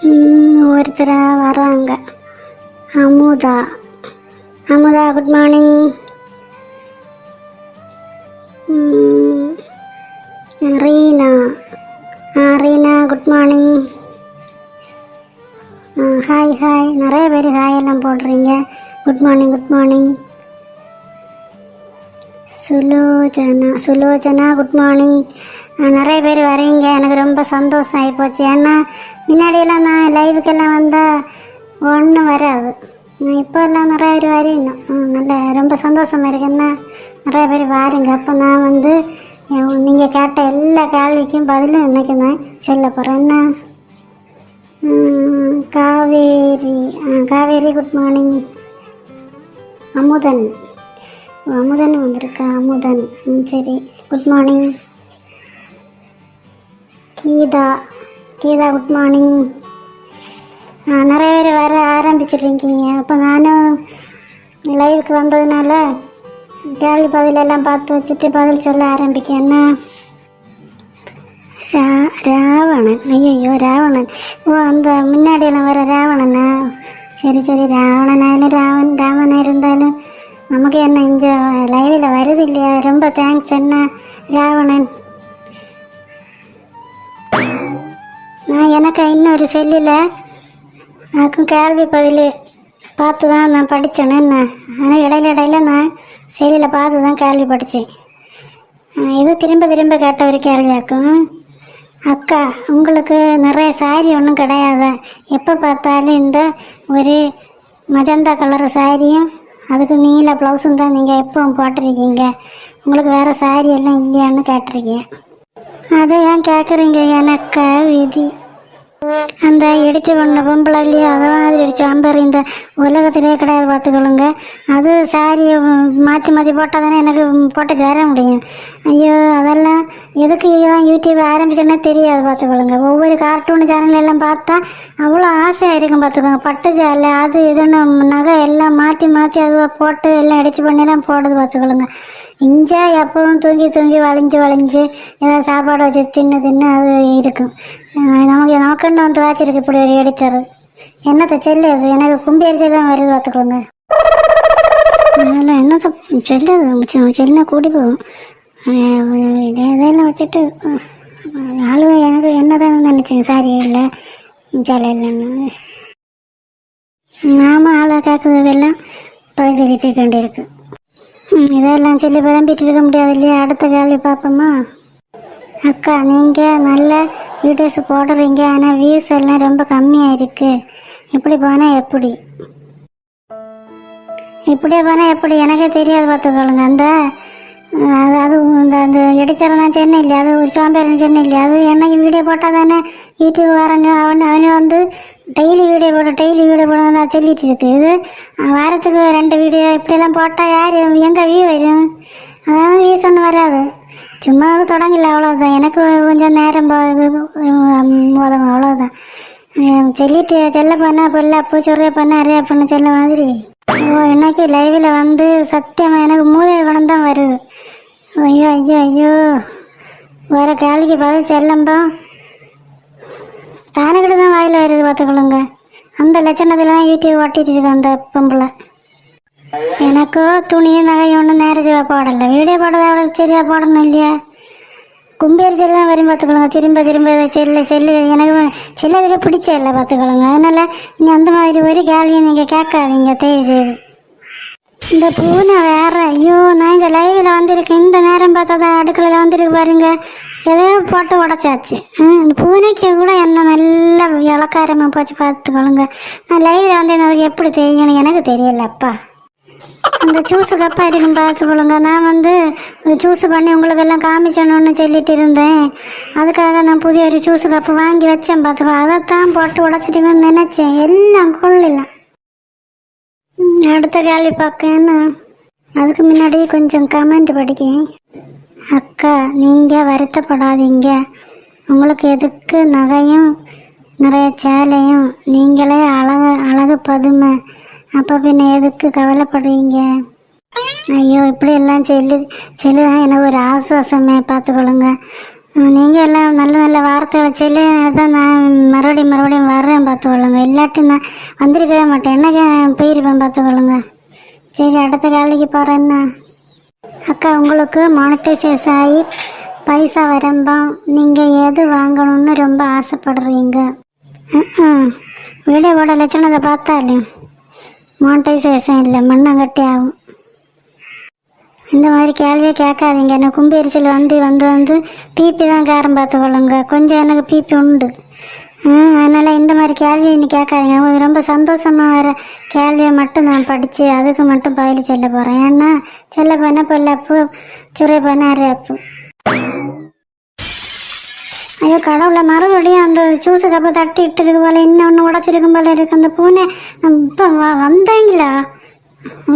ஒருத்தராக வராங்க. Amudha. Amudha good morning. Reena. Reena good morning. Hi hi. நிறைய பேர் ஹாய் எல்லாம் போடுறீங்க. Good morning good morning. Sulochana good morning. நிறைய பேர் வரீங்க, எனக்கு ரொம்ப சந்தோஷம் ஆகிப்போச்சு. ஏன்னா முன்னாடியெல்லாம் நான் லைவுக்கெல்லாம் வந்தால் ஒன்றும் வராது. இப்போ எல்லாம் நிறைய பேர் வரீங்க. நல்ல ரொம்ப சந்தோஷமாக இருக்குன்னா நிறைய பேர் வாருங்க. அப்போ நான் வந்து நீங்கள் கேட்ட எல்லா கேள்விக்கும் பதிலும் இன்னைக்கு நான் சொல்ல போகிறேன். என்ன காவேரி குட் மார்னிங். அமுதன் வந்திருக்கா. அமுதன் சரி good morning. Geetha good morning. நிறைய பேர் வர ஆரம்பிச்சிட்ருக்கீங்க. அப்போ நானும் லைவுக்கு வந்ததுனால கேள்வி பதிலெல்லாம் பார்த்து வச்சுட்டு பதில் சொல்ல ஆரம்பிக்கேன். என்ன ராவணன். ஐயோ ராவணன். ஓ அந்த முன்னாடியெல்லாம் வர ராவணனா? சரி ராவணனாலும் ராமனாக இருந்தாலும் நமக்கு என்ன இந்த லைவில் வருது இல்லையா? ரொம்ப தேங்க்ஸ். என்ன ராவணன். எனக்கு இன்னொரு செல்லில் அதுக்கும் கேள்வி பதில் பார்த்து தான் நான் படித்தேன்னு. என்ன ஆனால் இடையில நான் செல்லில் பார்த்து தான் கேள்வி படித்தேன். இது திரும்ப கேட்ட ஒரு கேள்வியாக்கும். அக்கா உங்களுக்கு நிறைய சாரி ஒன்றும் கிடையாதா? எப்போ பார்த்தாலும் இந்த ஒரு மஜந்தா கலர் சாரியும் அதுக்கு நீல ப்ளவுஸும் தான் நீங்கள் எப்பவும் போட்டிருக்கீங்க. உங்களுக்கு வேறு சாரி எல்லாம் இல்லையான்னு கேட்டிருக்கீங்க. அதை ஏன் கேட்குறீங்க? எனக்கு விதி. அந்த இடிச்சு பண்ண பொம்பளை இல்லையா, அதை மாதிரி இடிச்சு அம்பர் இந்த உலகத்திலே கிடையாது பார்த்துக்கொள்ளுங்க. அது சாரியை மாற்றி போட்டால் தானே எனக்கு போட்டு சேர முடியும். ஐயோ அதெல்லாம் எதுக்கு தான் யூடியூப் ஆரம்பிச்சோன்னே தெரியாது பார்த்துக்கொள்ளுங்க. ஒவ்வொரு கார்ட்டூன் சேனல் எல்லாம் பார்த்தா அவ்வளோ ஆசையாக இருக்கும் பார்த்துக்கோங்க. பட்டு சேலை அது இதுன்னு நகை எல்லாம் மாற்றி அதுவாக போட்டு எல்லாம் இடிச்சு பண்ணிலாம் போடுது பார்த்துக்கொள்ளுங்க. இஞ்சா எப்பவும் தூங்கி வளைஞ்சு ஏதாவது சாப்பாடு வச்சு தின்னு அது இருக்கும். நமக்குன்னு வந்து வாச்சிருக்கு இப்படி ஒரு எடிச்சர். என்னத்தை செல்லு அது எனக்கு கும்பி அரிசி தான் வருது பார்த்துக்கோங்க. அதெல்லாம் என்னத்தை செல்லுது செல்லுனா கூடி போகும். இதெல்லாம் வச்சுட்டு ஆளுக எனக்கு என்னதான் நினச்சேன். சாரி இல்லை சேலை இல்லைன்னு நாம ஆளை கேட்குறதெல்லாம் பதில் சொல்லிட்டு இருக்க வேண்டியிருக்கு. இதெல்லாம் சொல்லி விளம்பிட்டு இருக்க முடியாது இல்லையா? அடுத்த கேள்வி பார்ப்போமா? அக்கா நீங்கள் நல்ல வீடியோஸ் போடுறீங்க, ஆனால் வியூஸ் எல்லாம் ரொம்ப கம்மியாக இருக்குது. இப்படியே போனால் எப்படி எனக்கே தெரியாது பார்த்துக்கொள்ளுங்க. அது அந்த எடிச்சர் தான் சென்னை இல்லையா, அது ஒரு சோம்பேறன் சென்னை இல்லையா, அது என்னைக்கு வீடியோ போட்டால் தானே யூடியூப் அவனு வந்து டெய்லி வீடியோ போட சொல்லிட்டு இருக்கு. இது வாரத்துக்கு 2 வீடியோ இப்படியெல்லாம் போட்டால் யார் எங்கே வியூ வரும்? அதாவது வியூஸ் ஒன்றும் வராது. சும்மா தொடங்கல அவ்வளோதான். எனக்கு கொஞ்சம் நேரம் போதும் அவ்வளோதான். சொல்லிட்டு செல்ல பண்ணா பொல்ல அப்போ சொரிய பண்ண அறையா பண்ண செல்ல மாதிரி. இன்னைக்கு லைவில் வந்து சத்தியமாக எனக்கு மூதேவி குணம் தான் வருது. ஐயோ வேறு கேள்விக்கு பதில் செல்லம்போ தானக்கிட்ட தான் வாயில் வருது பார்த்துக்கொள்ளுங்க. அந்த லட்சணத்தில் தான் யூடியூப் ஒட்டிட்டு இருக்கேன் அந்த பொம்பளை. எனக்கோ துணியும் நகையும் ஒன்றும் நேரடியாக போடலை. வீடியோ போடுறத அவ்வளோ சரியாக போடணும் இல்லையா? கும்பேரி செல்லு தான் வரும் பார்த்துக்கொள்ளுங்க. திரும்ப செல்லு எனக்கு செல்லதுக்கு பிடிச்ச இல்லை பார்த்துக்கொள்ளுங்க. அதனால் நீங்கள் அந்த மாதிரி ஒரு கேள்வியும் நீங்கள் கேட்காதீங்க தயவு செய்து. இந்த பூனை வேற. ஐயோ நான் இந்த லைவில் வந்திருக்கேன். இந்த நேரம் பார்த்தா தான் அடுக்கலையில் வந்திருக்கு பாருங்க. எதையோ போட்டு உடச்சாச்சு. இந்த பூனைக்கு கூட என்ன நல்லா இலக்காரமாக போச்சு பார்த்துக்கொள்ளுங்க. நான் லைவில் வந்தேன், அதுக்கு எப்படி தெரியணும் எனக்கு தெரியலப்பா. அந்த ஜூஸு கப்பாக இருக்கும் பார்த்துக்கொள்ளுங்க. நான் வந்து ஜூஸ் பண்ணி உங்களுக்கெல்லாம் காமிச்சணுன்னு சொல்லிட்டு இருந்தேன். அதுக்காக நான் புதிய ஒரு ஜூஸு கப்பு வாங்கி வச்சேன் பார்த்துக்கோ. அதைத்தான் போட்டு உடச்சிட்டுங்கன்னு நினச்சேன். எல்லாம் கொள்ளலாம். அடுத்த கேள்வி பார்க்கேன்னா அதுக்கு முன்னாடி கொஞ்சம் கமெண்ட் படிக்கேன். அக்கா நீங்கள் வருத்தப்படாதீங்க. உங்களுக்கு எதுக்கு நகையும் நிறைய சேலையும்? நீங்களே அழகு பதுமை. அப்போ பின்ன எதுக்கு கவலைப்படுறீங்க? ஐயோ இப்படி எல்லாம் செல்லுதான் எனக்கு ஒரு ஆசுவாசமே பார்த்துக்கொள்ளுங்க. நீங்கள் எல்லாம் நல்ல நல்ல வார்த்தை வச்சாலே தான் நான் மறுபடியும் வர்றேன் பார்த்துக்கொள்ளுங்க. இல்லாட்டி நான் வந்திருக்கவே மாட்டேன். என்னங்க போயிருப்பேன் பார்த்துக்கொள்ளுங்க. சரி, அடுத்த கேள்விக்கு போகிறேன். என்ன அக்கா, உங்களுக்கு மானிட்டைசேஷன் ஆகி பைசா வரம்பா நீங்கள் எது வாங்கணும்னு ரொம்ப ஆசைப்படுறீங்க? வீடியோவோட லட்சணத்தை பார்த்தாலே மானிட்டைசேஷன் இல்லை, மண்ணங்கட்டி ஆகும். இந்த மாதிரி கேள்வியே கேட்காதீங்க. எனக்கு கும்பெரிச்சல் வந்து பிபி தான் காரம் பார்த்துக்கொள்ளுங்க. கொஞ்சம் எனக்கு பிபி உண்டு. அதனால் இந்த மாதிரி கேள்வியை இன்னும் கேட்காதீங்க. ரொம்ப சந்தோஷமாக வர கேள்வியை மட்டும் நான் படித்து அதுக்கு மட்டும் பதில் சொல்ல போகிறேன். ஏன்னா செல்ல பண்ண பொல்லப்பு, சுரை பண்ண அரைப்பு. ஐயோ கடவுளை, மறுபடியும் அந்த ஜூஸு கப்பை தட்டி இட்டுருக்கு போல, இன்னொன்று உடச்சிருக்கும் போல இருக்கு. அந்த பூனை இப்போ வந்தீங்களா?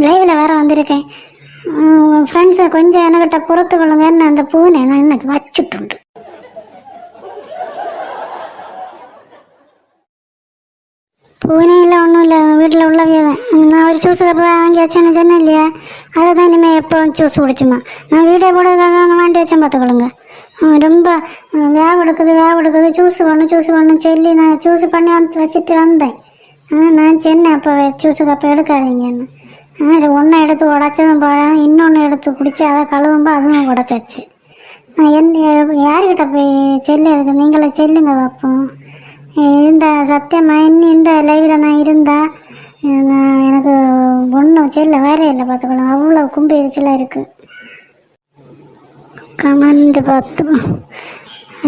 லைவில் வேறு வந்திருக்கேன். ஃப்ரெண்ட்ஸை கொஞ்சம் என்கிட்ட பொறுத்துக்கொள்ளுங்க. என்ன அந்த பூனை நான் இன்னைக்கு வச்சுட்டுண்டு. பூனையில் ஒன்றும் இல்லை, வீட்டில் உள்ளவே தான். நான் ஒரு ஜூஸு கப்பை வாங்கி வச்சேன்னு சொன்னேன் இல்லையா, அதை தான் இனிமேல் எப்போவும் ஜூஸ் குடிச்சுமா. நான் வீட்டை போடுறதுக்காக தான் வாண்டி வச்சேன் பார்த்துக்கொள்ளுங்க. ரொம்ப வேவு எடுக்குது, ஜூஸு வேணும் சொல்லி நான் ஜூஸு பண்ணி வச்சுட்டு வந்தேன். நான் சொன்னேன் அப்போ ஜூஸு கப்பை எடுக்காதீங்கன்னு. ஒன்றை எடுத்து உடச்சதும் பழம், இன்னொன்று எடுத்து குடிச்சு அதை கழுவும்போது அதுவும் உடச்சாச்சு. நான் யாருக்கிட்ட போய் செல்லுறதுக்கு? நீங்களே செல்லுங்க பார்ப்போம். இந்த சத்தியமாக இன்னும் இந்த லைவில் நான் இருந்தால் எனக்கு ஒன்றும் செல்ல வேற இல்லை பார்த்துக்கலாம். அவ்வளோ கும்பெரிச்சலாக இருக்குது. கமெண்ட் பார்த்து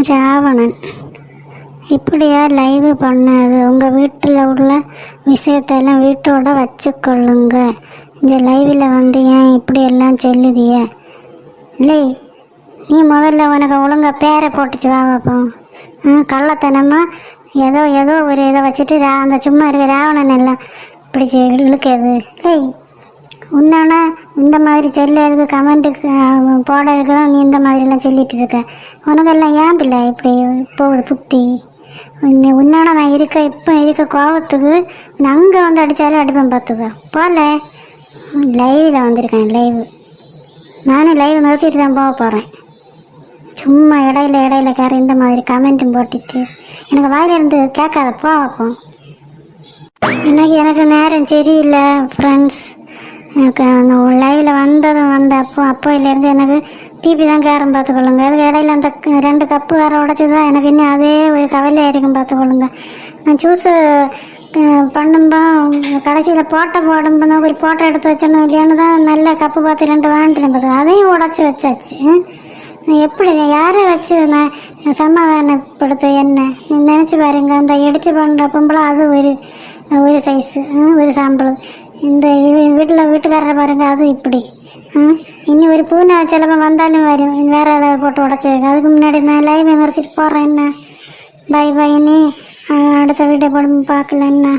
ராவணன் இப்படியா லைவ் பண்ணாது? உங்கள் வீட்டில் உள்ள விஷயத்தெல்லாம் வீட்டோட வச்சுக்கொள்ளுங்க. இந்த லைவில் ஏன் இப்படி எல்லாம் சொல்லுதிய? இல்லை, நீ முதல்ல உனக்கு ஒழுங்கா பேரை போட்டுச்சு வா பார்ப்போம். கள்ளத்தனமாக ஏதோ ஒரு இதை வச்சுட்டு அந்த சும்மா இருக்க ராவணன் எல்லாம் பிடிச்சி இழுக்கிறது. இல்லை, உன்னான இந்த மாதிரி சொல்லுறதுக்கு கமெண்ட்டுக்கு போடுறதுக்கு தான் நீ இந்த மாதிரிலாம் சொல்லிகிட்டு இருக்க. உனக்கெல்லாம் ஏன் பிள்ளை இப்படி போகுது புத்தி? உன்னான நான் இப்போ இருக்க கோபத்துக்கு நான் அங்கே வந்து அடித்தாலும் அடிப்பேன் பார்த்துக்க. போல லைவில் வந்திருக்கேன். நானும் லைவ் நிறுத்திட்டு தான் போக போகிறேன். சும்மா இடையில கார இந்த மாதிரி கமெண்ட்டும் போட்டுட்டு எனக்கு வாயிலிருந்து கேட்காத போ வைப்போம். எனக்கு நேரம் சரியில்லை ஃப்ரெண்ட்ஸ். எனக்கு லைவில் அப்போயிலேருந்து எனக்கு பிபி தான் கேரம் பார்த்துக்கொள்ளுங்க. அதுக்கு இடையில அந்த 2 கப்பு வேறு உடச்சி தான் எனக்கு இன்னும் அதே ஒரு கவலையாக இருக்கும் பார்த்துக்கொள்ளுங்க. நான் ஜூஸு பண்ணும்போ கடைசியில் போடும்போது ஒரு போட்டோ எடுத்து வச்சோன்னு இல்லையான்னு தான் நல்ல கப்பு பார்த்து 2 வாங்கிட்டேன் பார்த்து அதையும் உடச்சி வச்சாச்சு. எப்படி யாரை வச்சு நான் சமாதானப்படுத்த? என்ன நினச்சி பாருங்க. அந்த எடிட்டு பண்ணுற பொம்பளை அது ஒரு சைஸு, ஒரு சாம்பிள். இந்த வீட்டுக்காரரை பாருங்க, அது இப்படி. இனி ஒரு பூனை சிலப்போ வந்தாலும் வரும் வேறு ஏதாவது போட்டு உடச்சிருக்கு. அதுக்கு முன்னாடி நான் லைவை நிறுத்திட்டு போகிறேன். என்ன பாய், நீ அடுத்த வீட்டை போடும் பார்க்கல என்ன.